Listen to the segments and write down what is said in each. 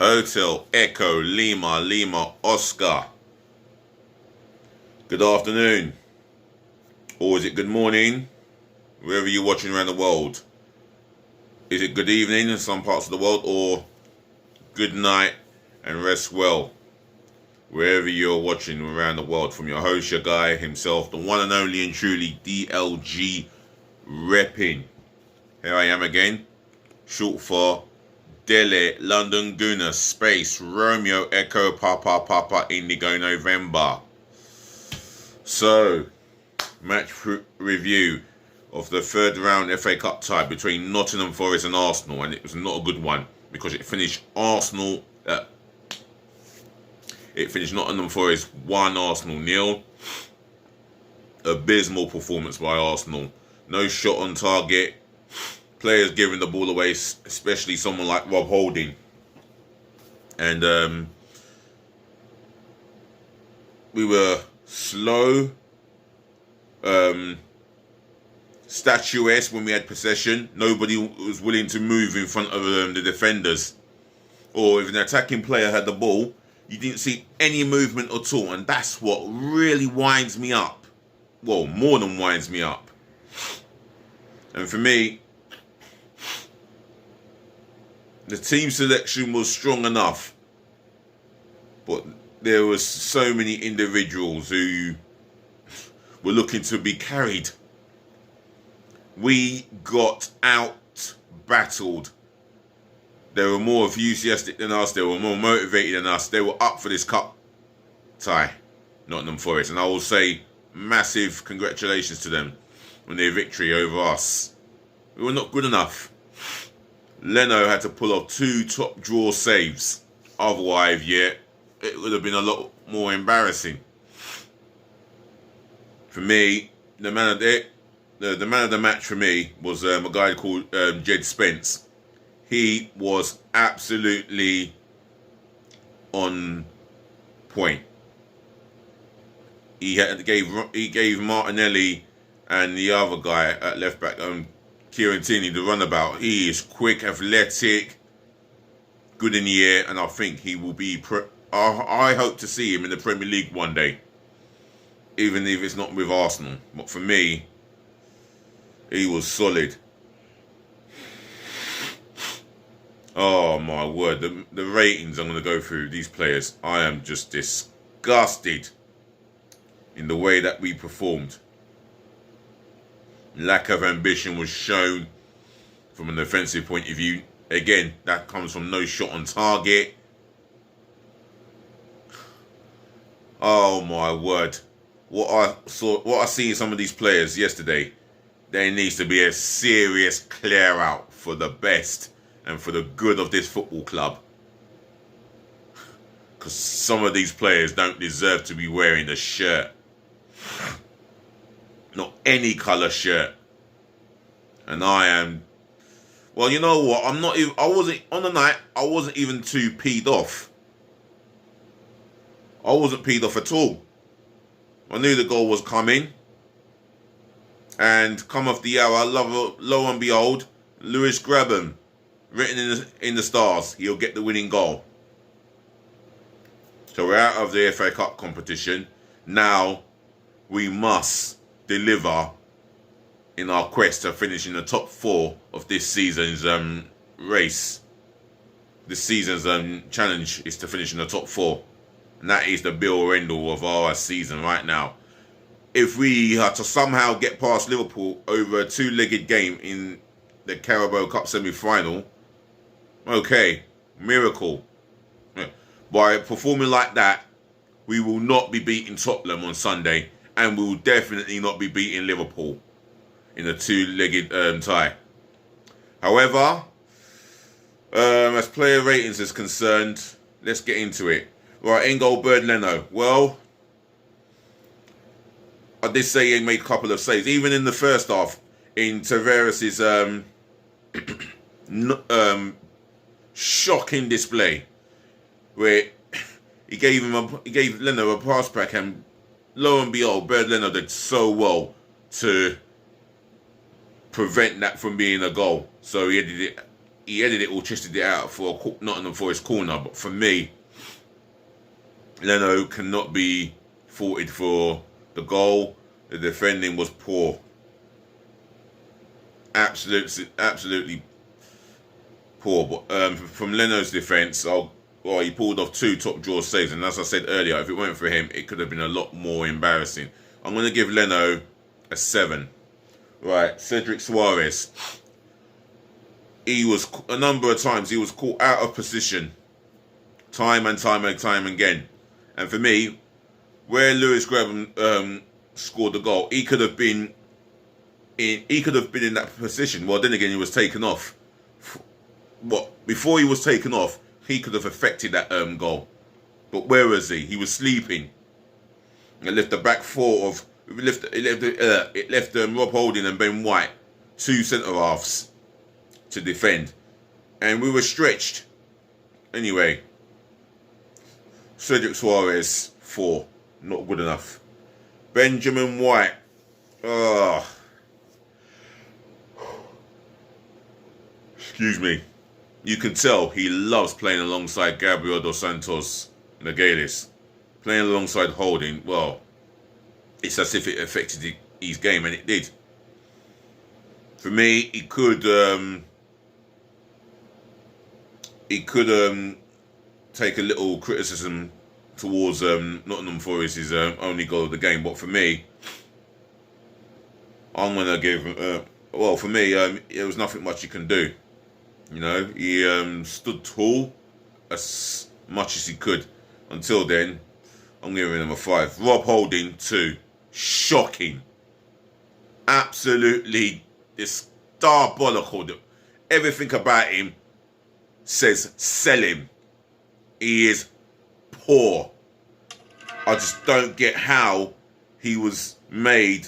Hotel Echo Lima Lima Oscar. Good afternoon. Or is it good morning? Wherever you're watching around the world. Is it good evening in some parts of the world, or good night and rest well wherever you're watching around the world? From your host, your guy himself, the one and only and truly DLG repping. Here I am again, short for Delhi London Guna Space Romeo Echo Papa Papa Indigo November. So, match review of the third round FA Cup tie between Nottingham Forest and Arsenal, and it was not a good one because it finished Nottingham Forest 1, Arsenal 0. Abysmal performance by Arsenal. No shot on target. Players giving the ball away, especially someone like Rob Holding. And we were slow, statuesque when we had possession. Nobody was willing to move in front of the defenders. Or if an attacking player had the ball, you didn't see any movement at all. And that's what really winds me up. Well, more than winds me up. And for me, the team selection was strong enough. But there was so many individuals who were looking to be carried. We got out-battled. They were more enthusiastic than us. They were more motivated than us. They were up for this cup tie, Nottingham Forest. And I will say massive congratulations to them on their victory over us. We were not good enough. Leno had to pull off 2 top draw saves. Otherwise, yeah, it would have been a lot more embarrassing. For me, the man of the match for me was a guy called Jed Spence. He was absolutely on point. He gave Martinelli and the other guy at left back, Kieran Tierney, the runabout. He is quick, athletic, good in the air, and I think he will be. I hope to see him in the Premier League one day, even if it's not with Arsenal. But for me, he was solid. Oh my word, the ratings I'm going to go through these players, I am just disgusted in the way that we performed. Lack of ambition was shown from an offensive point of view. Again, that comes from no shot on target. Oh my word. What I see in some of these players yesterday, there needs to be a serious clear out for the best and for the good of this football club. Because some of these players don't deserve to be wearing the shirt. Not any colour shirt. And I am... Well, you know what? On the night, I wasn't even too peed off. I wasn't peed off at all. I knew the goal was coming. And come off the hour, lo and behold, Lewis Grabham, written in the stars, he'll get the winning goal. So we're out of the FA Cup competition. Now we must deliver in our quest to finish in the top 4 of this season's race. This season's challenge is to finish in the top 4. And that is the be or end all of our season right now. If we are to somehow get past Liverpool over a 2-legged game in the Carabao Cup semi-final, okay, miracle. By performing like that, we will not be beating Tottenham on Sunday, and we will definitely not be beating Liverpool in a 2-legged tie. However, as player ratings is concerned, let's get into it. Right, in goal, Bernd Leno. Well, I did say he made a couple of saves. Even in the first half, in Tavares' shocking display, where he gave Leno a pass back, and lo and behold, Bernd Leno did so well to prevent that from being a goal. So he headed it he headed it or chested it out for a Nottingham Forest corner. But for me, Leno cannot be faulted for the goal. The defending was poor. Absolutely poor. But from Leno's defence, he pulled off 2 top draw saves. And as I said earlier, if it weren't for him, it could have been a lot more embarrassing. I'm going to give Leno a 7. Right, Cedric Soares. He was, a number of times, he was caught out of position. Time and time again. And for me, where Lewis Graham scored the goal, he could have been in that position. Well, then again, he was taken off. Before he was taken off, he could have affected that goal. But where was he? He was sleeping. It left the back four of it left Rob Holding and Ben White, 2 centre halves to defend, and we were stretched. Anyway, Cedric Soares 4, not good enough. Benjamin White, excuse me. You can tell he loves playing alongside Gabriel dos Santos Nogales. Playing alongside Holding, well, it's as if it affected his game, and it did. For me, he could take a little criticism towards Nottingham Forest's only goal of the game, but for me, I'm gonna give. For me, there was nothing much he can do. You know, he stood tall as much as he could until then. I'm giving him a 5. Rob Holding 2. Shocking. Absolutely diabolical. Everything about him says sell him. He is poor. I just don't get how he was made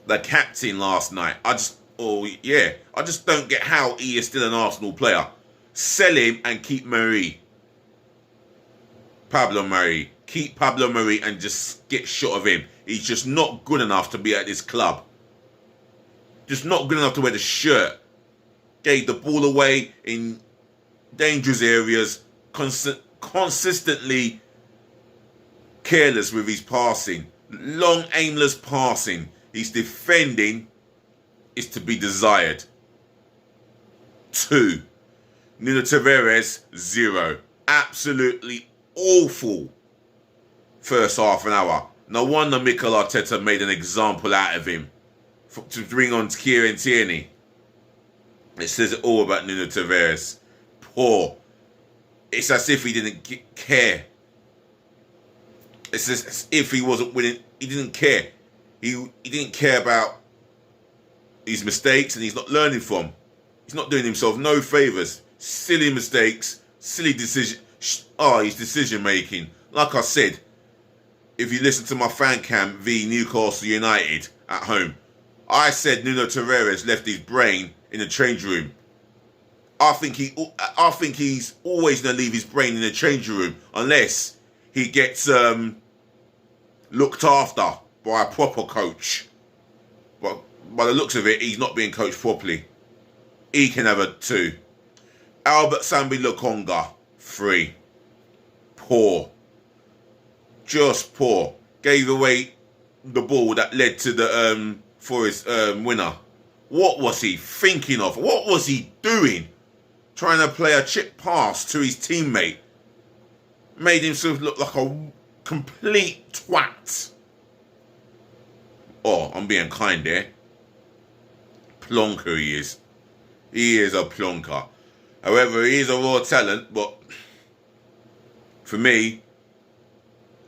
the captain last night. I just don't get how he is still an Arsenal player. Sell him and keep Pablo Mari. Keep Pablo Mari and just get shot of him. He's just not good enough to be at this club. Just not good enough to wear the shirt. Gave the ball away in dangerous areas. Consistently careless with his passing. Long, aimless passing. His defending is to be desired. 2. Nuno Tavares 0. Absolutely awful first half an hour. No wonder Mikel Arteta made an example out of him to bring on Kieran Tierney. It says it all about Nuno Tavares. Poor. It's as if he didn't care. It's as if he wasn't winning. He didn't care. He didn't care about his mistakes, and he's not learning from. He's not doing himself no favours. Silly mistakes, silly decision. His decision making. Like I said, if you listen to my fan cam v Newcastle United at home, I said Nuno Tavares left his brain in the changing room. I think he's always going to leave his brain in the changing room unless he gets looked after by a proper coach. But by the looks of it, he's not being coached properly. He can have a 2. Albert Sambi Lokonga 3. Poor. Just poor. Gave away the ball that led to the Forest winner. What was he thinking of? What was he doing? Trying to play a chip pass to his teammate. Made himself look like a complete twat. Oh, I'm being kind there. Plonker he is. He is a plonker. However, he is a raw talent, but for me,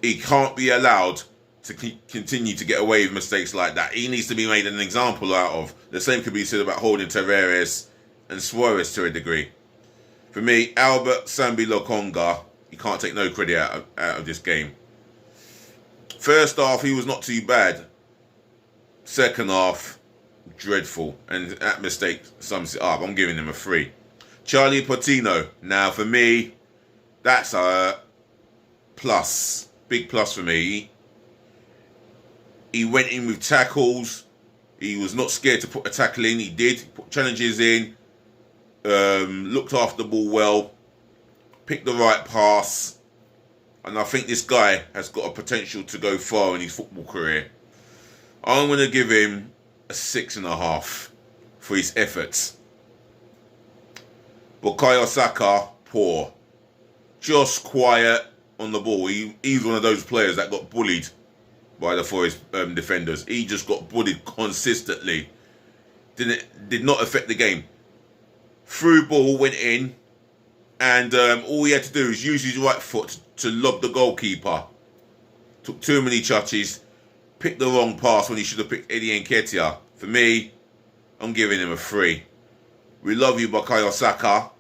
he can't be allowed to continue to get away with mistakes like that. He needs to be made an example out of. The same could be said about Holding, Tavares and Suarez to a degree. For me, Albert Sambi Lokonga, he can't take no credit out of this game. First half, he was not too bad. Second half, dreadful. And that mistake sums it up. I'm giving him a 3. Charlie Patino. Now, for me, that's a plus. Big plus for me. He went in with tackles. He was not scared to put a tackle in. He did. He put challenges in. looked after the ball well, picked the right pass, and I think this guy has got a potential to go far in his football career. I'm going to give him a 6.5 for his efforts. Bukayo Saka, poor. Just quiet on the ball. He's one of those players that got bullied by the Forest defenders. He just got bullied consistently. Did not affect the game. Through ball went in, and all he had to do is use his right foot to lob the goalkeeper. Took too many touches, picked the wrong pass when he should have picked Eddie Nketiah. For me, I'm giving him a 3. We love you, Bukayo Saka.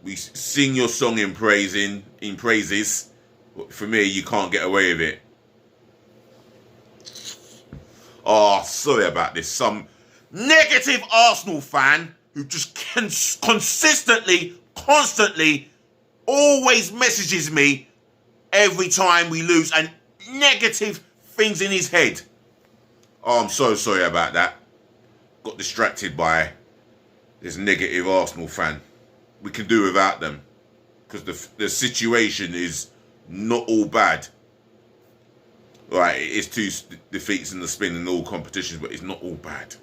We sing your song in praises. But for me, you can't get away with it. Oh, sorry about this. Some negative Arsenal fan who just constantly, always messages me every time we lose and negative things in his head. Oh, I'm so sorry about that. Got distracted by this negative Arsenal fan. We can do without them because the situation is not all bad. Right, it's 2 defeats in the spin in all competitions, but it's not all bad.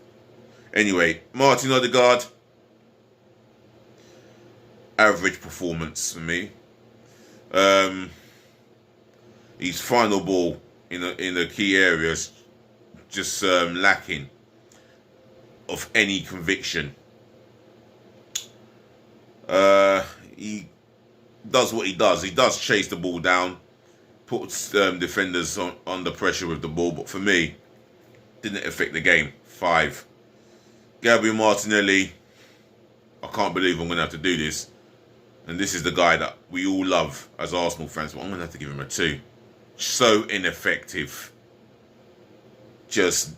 Anyway, Martin Odegaard, average performance for me. His final ball in the key areas just lacking of any conviction. He does what he does. He does chase the ball down, puts defenders under pressure with the ball, but for me, didn't affect the game. 5. Gabriel Martinelli, I can't believe I'm going to have to do this. And this is the guy that we all love as Arsenal fans, but I'm going to have to give him a 2. So ineffective. Just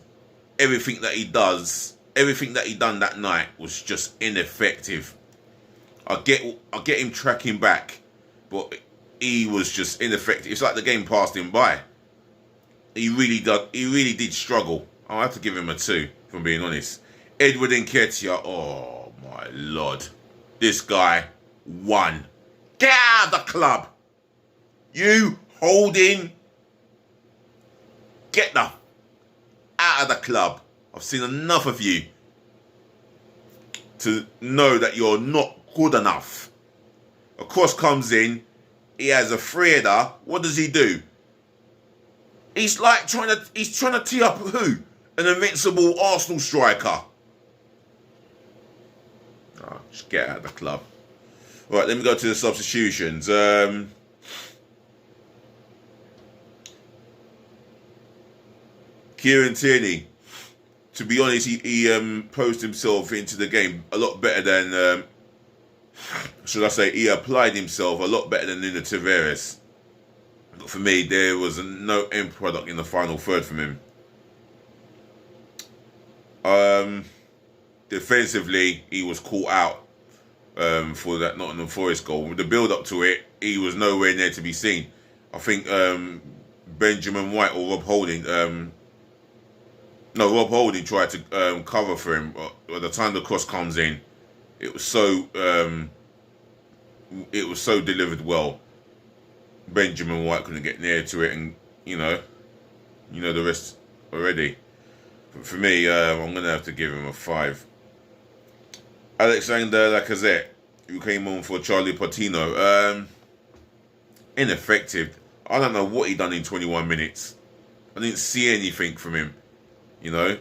everything that he does, everything that he done that night was just ineffective. I get him tracking back, but he was just ineffective. It's like the game passed him by. He really did struggle. I'll have to give him a 2, if I'm being honest. Edward Nketiah, oh my lord. This guy won. Get out of the club. You Holding, get the out of the club. I've seen enough of you to know that you're not good enough. A cross comes in, he has a free header. What does he do? He's like trying to tee up who? An invincible Arsenal striker. Oh, just get out of the club. Right, let me go to the substitutions. Kieran Tierney, to be honest, he posed himself into the game a lot better than, should I say, he applied himself a lot better than Nuno Tavares. But for me, there was no end product in the final third from him. Defensively, he was caught out for that Nottingham Forest goal. With the build-up to it, he was nowhere near to be seen. I think Benjamin White or Rob Holding... Rob Holding tried to cover for him, but by the time the cross comes in, it was so delivered well. Benjamin White couldn't get near to it, and you know the rest already. But for me, I'm gonna have to give him a 5. Alexander Lacazette, who came on for Charlie Patino, ineffective. I don't know what he done in 21 minutes. I didn't see anything from him. You know,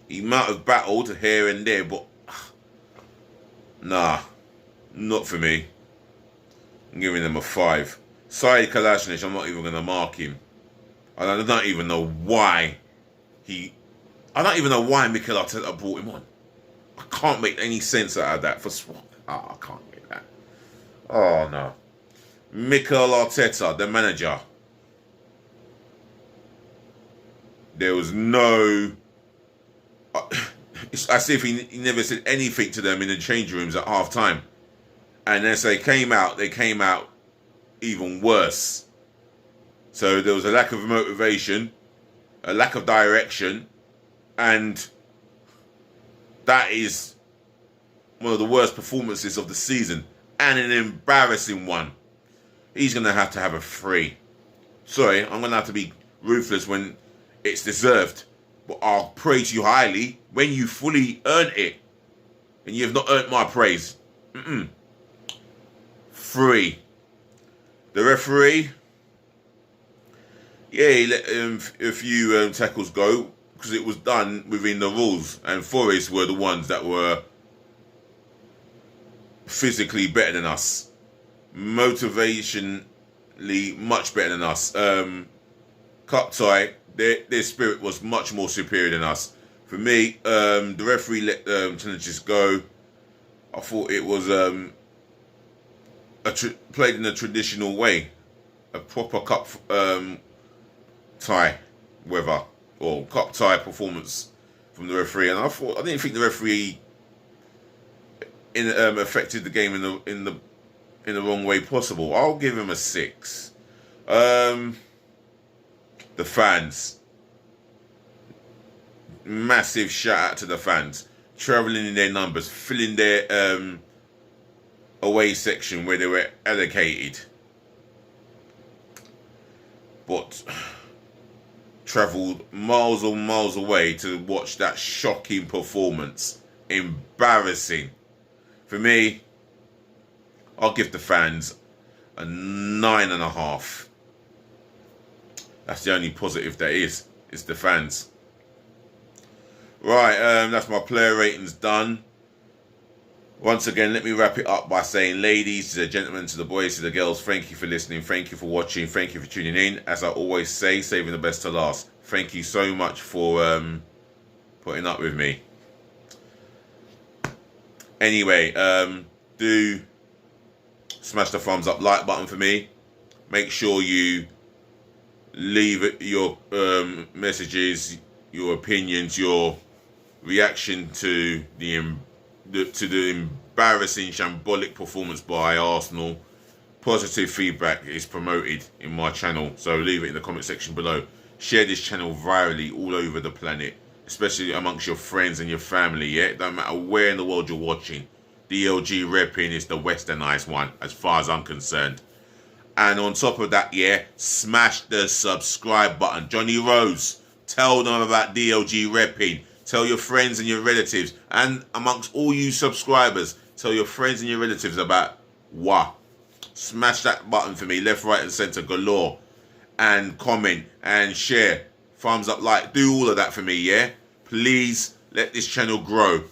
he might have battled here and there, but nah, not for me. I'm giving him a 5. Said Kalashnic, I'm not even going to mark him. I don't even know why Mikel Arteta brought him on. I can't make any sense out of that. I can't get that. Oh, no. Mikel Arteta, the manager. There was no... It's as if he never said anything to them in the change rooms at half time. And as they came out even worse. So there was a lack of motivation, a lack of direction, and that is one of the worst performances of the season and an embarrassing one. He's going to have a 3. Sorry, I'm going to have to be ruthless when it's deserved. But I'll praise you highly when you fully earn it. And you have not earned my praise. 3. The referee, yeah, he let a few tackles go because it was done within the rules. And Forest were the ones that were physically better than us. Motivationally much better than us. Cup tie, their spirit was much more superior than us. For me, the referee let challenges go. I thought it was played in a traditional way, a proper cup tie weather or cup tie performance from the referee, and I didn't think the referee affected the game in the wrong way possible. I'll give him a 6. The fans, massive shout out to the fans, travelling in their numbers, filling their away section where they were allocated, but travelled miles and miles away to watch that shocking performance. Embarrassing. For me, I'll give the fans a 9.5. That's the only positive there is the fans. Right, that's my player ratings done. Once again, let me wrap it up by saying, ladies, to the gentlemen, to the boys, to the girls, thank you for listening, thank you for watching, thank you for tuning in. As I always say, saving the best to last. Thank you so much for putting up with me. Anyway, do smash the thumbs up like button for me. Make sure you leave your messages, your opinions, your reaction to the embarrassing, shambolic performance by Arsenal. Positive feedback is promoted in my channel, so leave it in the comment section below. Share this channel virally all over the planet, especially amongst your friends and your family. Yeah, it don't matter where in the world you're watching. DLG repping is the westernized one, as far as I'm concerned. And on top of that, yeah, smash the subscribe button. Johnny Rose, tell them about DLG repping. Tell your friends and your relatives, and amongst all you subscribers, tell your friends and your relatives about WA. Smash that button for me, left, right, and centre galore. And comment and share. Thumbs up, like, do all of that for me, yeah? Please let this channel grow.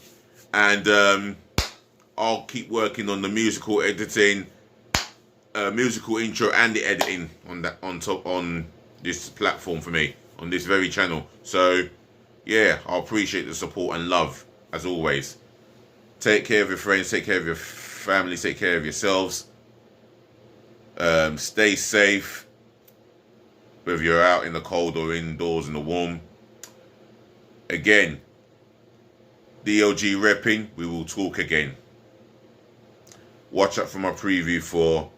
And I'll keep working on the musical editing, musical intro, and the editing on this platform for me, on this very channel. So yeah, I appreciate the support and love, as always. Take care of your friends, take care of your family, take care of yourselves. Stay safe, whether you're out in the cold or indoors in the warm. Again, DLG repping, we will talk again. Watch out for my preview for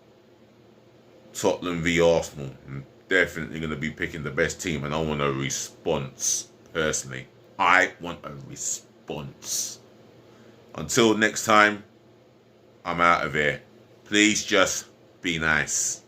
Tottenham v Arsenal. I'm definitely going to be picking the best team, and I want a response. Personally, I want a response. Until next time, I'm out of here. Please just be nice.